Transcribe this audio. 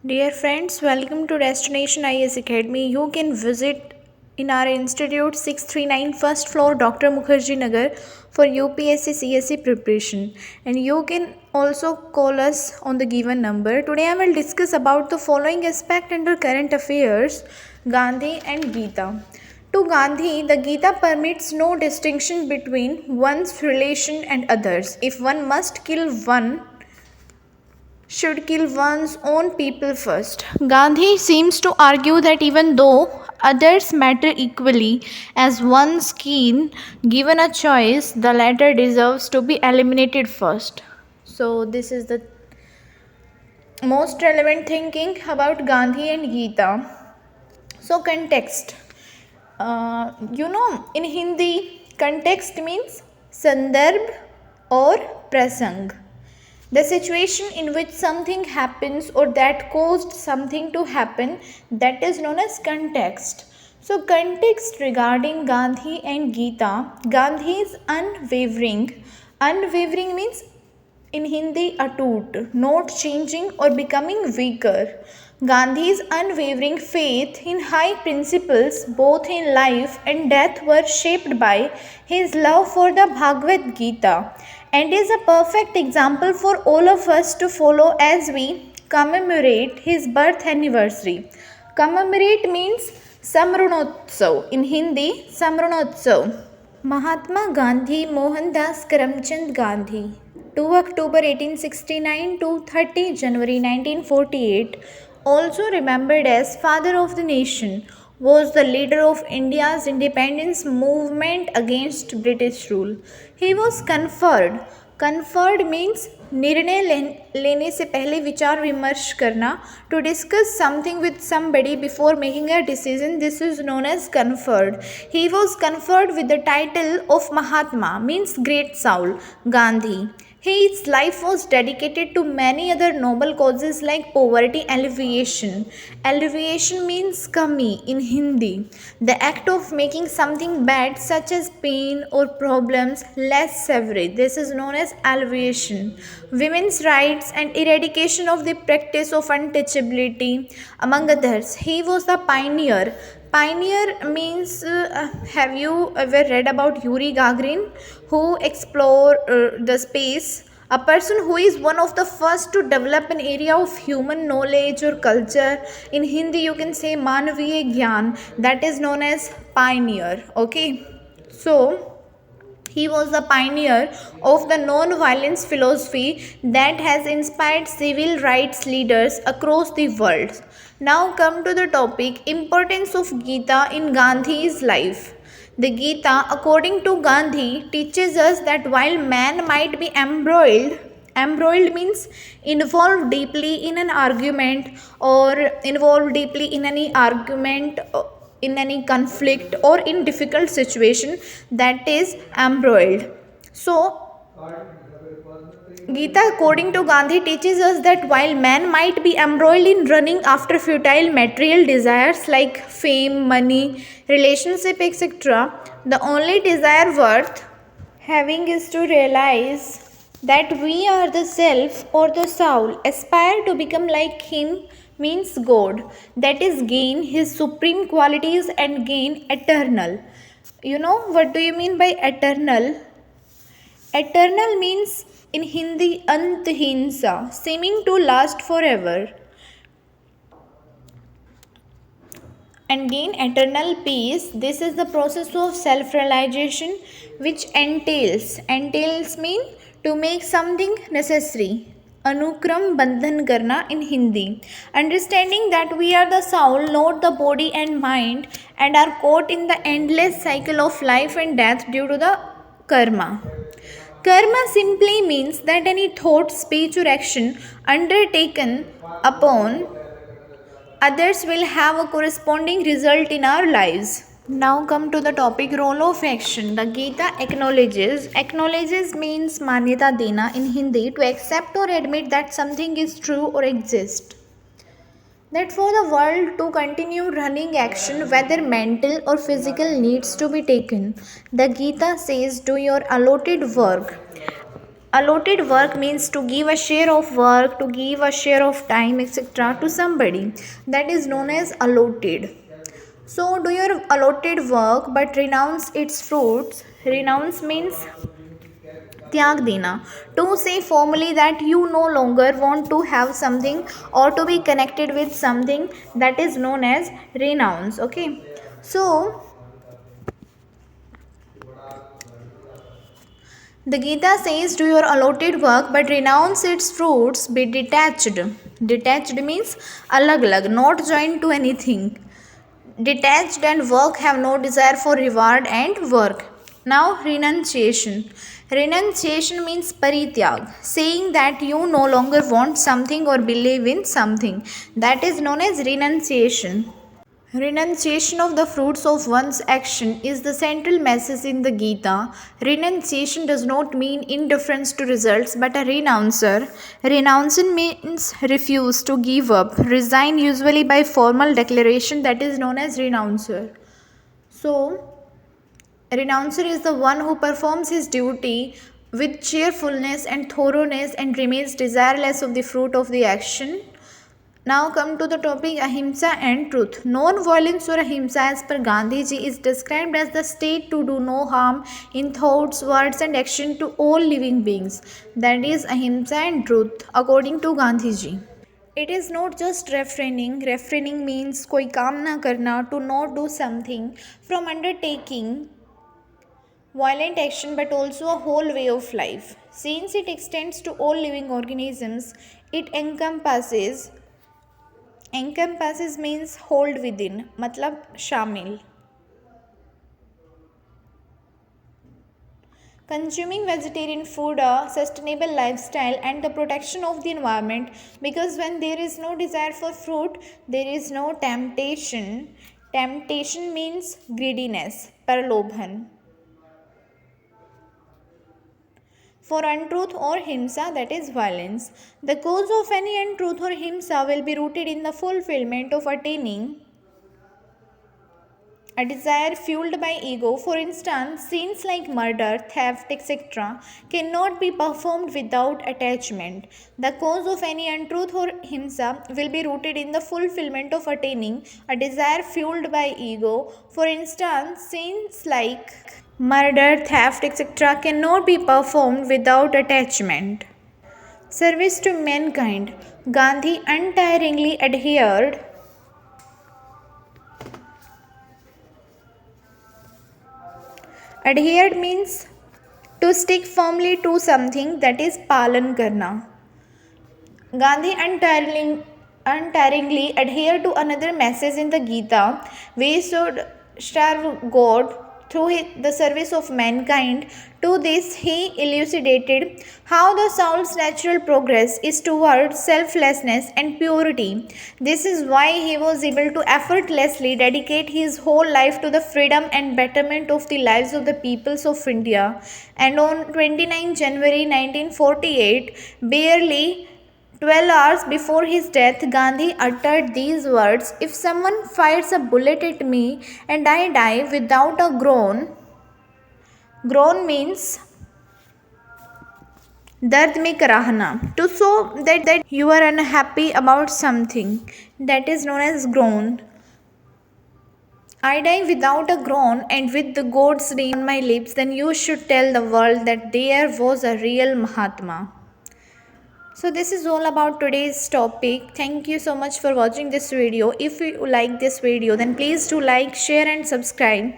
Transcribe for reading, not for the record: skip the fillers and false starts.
Dear friends, welcome to Destination IAS Academy. You can visit in our institute 639 first floor Dr. Mukherjee Nagar for UPSC CSE preparation, and you can also call us on the given number. Today I will discuss about the following aspect under current affairs: Gandhi and Gita. To Gandhi, the Gita permits no distinction between one's relation and others. If one must kill one, should kill one's own people first. Gandhi seems to argue that even though others matter equally as one's kin, given a choice, the latter deserves to be eliminated first. So, this is the most relevant thinking about Gandhi and Gita. So, context. In Hindi, context means sandarbh or prasang. The situation in which something happens or that caused something to happen, that is known as context. So, context regarding Gandhi and Gita: Gandhi is unwavering. Unwavering means in Hindi atut, not changing or becoming weaker. Gandhi's unwavering faith in high principles, both in life and death, were shaped by his love for the Bhagavad Gita and is a perfect example for all of us to follow as we commemorate his birth anniversary. Commemorate means Samrunotsav. In Hindi, Samrunotsav. Mahatma Gandhi Mohandas Karamchand Gandhi, 2 October 1869 to 30 January 1948, also remembered as Father of the Nation, was the leader of India's independence movement against British rule. He was conferred means निर्णय लेने से पहले विचार विमर्श करना, to discuss something with somebody before making a decision. This is known as conferred. He was conferred with the title of Mahatma, means great soul, Gandhi. His life was dedicated to many other noble causes like poverty alleviation. Alleviation means kami in Hindi, the act of making something bad such as pain or problems less severe. This is known as alleviation. Women's rights and eradication of the practice of untouchability, among others. He was the pioneer. Pioneer means, have you ever read about Yuri Gagarin, who explored the space? A person who is one of the first to develop an area of human knowledge or culture. In Hindi, you can say Manaviya Gyan, that is known as pioneer. Okay, so he was the pioneer of the non-violence philosophy that has inspired civil rights leaders across the world. Now come to the topic: importance of Gita in Gandhi's life. The Gita, according to Gandhi, teaches us that while man might be embroiled means involved deeply in an argument, or involved deeply in any argument, in any conflict, or in difficult situation, that is embroiled. So Gita, according to Gandhi, teaches us that while man might be embroiled in running after futile material desires like fame, money, relationship, etc., the only desire worth having is to realize that we are the self or the soul, aspire to become like him, means God, that is gain his supreme qualities and gain eternal. You know what do you mean by eternal? Eternal means in Hindi Anthinsa, seeming to last forever, and gain eternal peace. This is the process of self-realization which entails mean to make something necessary. Anukram bandhan karna in Hindi. Understanding that we are the soul, not the body and mind, and are caught in the endless cycle of life and death due to the karma. Karma simply means that any thought, speech, or action undertaken upon others will have a corresponding result in our lives. Now come to the topic: role of action. The Gita acknowledges means manyata dena in Hindi, to accept or admit that something is true or exists. That for the world to continue running, action, whether mental or physical, needs to be taken. The Gita says, do your allotted work. Allotted work means to give a share of work, to give a share of time, etc. to somebody. That is known as allotted. So, do your allotted work but renounce its fruits. Renounce means त्याग देना. To say formally that you no longer want to have something or to be connected with something, that is known as renounce. Okay. So, the Gita says, do your allotted work but renounce its fruits, be detached. Detached means alag alag, not joined to anything. Detached and work have no desire for reward and work. Now, renunciation. Renunciation means parityag, saying that you no longer want something or believe in something. That is known as renunciation. Renunciation of the fruits of one's action is the central message in the Gita. Renunciation does not mean indifference to results but a renouncer. Renouncing means refuse to give up, resign usually by formal declaration, that is known as renouncer. So, renouncer is the one who performs his duty with cheerfulness and thoroughness and remains desireless of the fruit of the action. Now come to the topic ahimsa and truth. Non-violence or ahimsa as per Gandhiji is described as the state to do no harm in thoughts, words and action to all living beings. That is ahimsa and truth according to Gandhiji. It is not just refraining. Refraining means koi काम ना करना, to not do something, from undertaking violent action but also a whole way of life. Since it extends to all living organisms, it encompasses means hold within, मतलब शामिल. Consuming vegetarian food, a sustainable lifestyle and the protection of the environment, because when there is no desire for fruit, there is no temptation. Temptation means greediness, pralobhan. For untruth or himsa, that is violence. The cause of any untruth or himsa will be rooted in the fulfillment of attaining a desire fueled by ego. For instance, sins like murder, theft, etc., cannot be performed without attachment. The cause of any untruth or himsa will be rooted in the fulfillment of attaining a desire fueled by ego. For instance, sins like murder, theft, etc., cannot be performed without attachment. Service to mankind. Gandhi untiringly adhered. Adhered means to stick firmly to something, that is palan karna. Gandhi untiringly adhered to another message in the Gita. We should serve God through the service of mankind. To this, he elucidated how the soul's natural progress is towards selflessness and purity. This is why he was able to effortlessly dedicate his whole life to the freedom and betterment of the lives of the peoples of India. And on 29 January 1948, barely 12 hours before his death, Gandhi uttered these words: if someone fires a bullet at me and I die without a groan means dard mein karahna, to show that you are unhappy about something, that is known as groan. I die without a groan and with the God's name on my lips, then you should tell the world that there was a real Mahatma. So this is all about today's topic. Thank you so much for watching this video. If you like this video, then please do like, share and subscribe.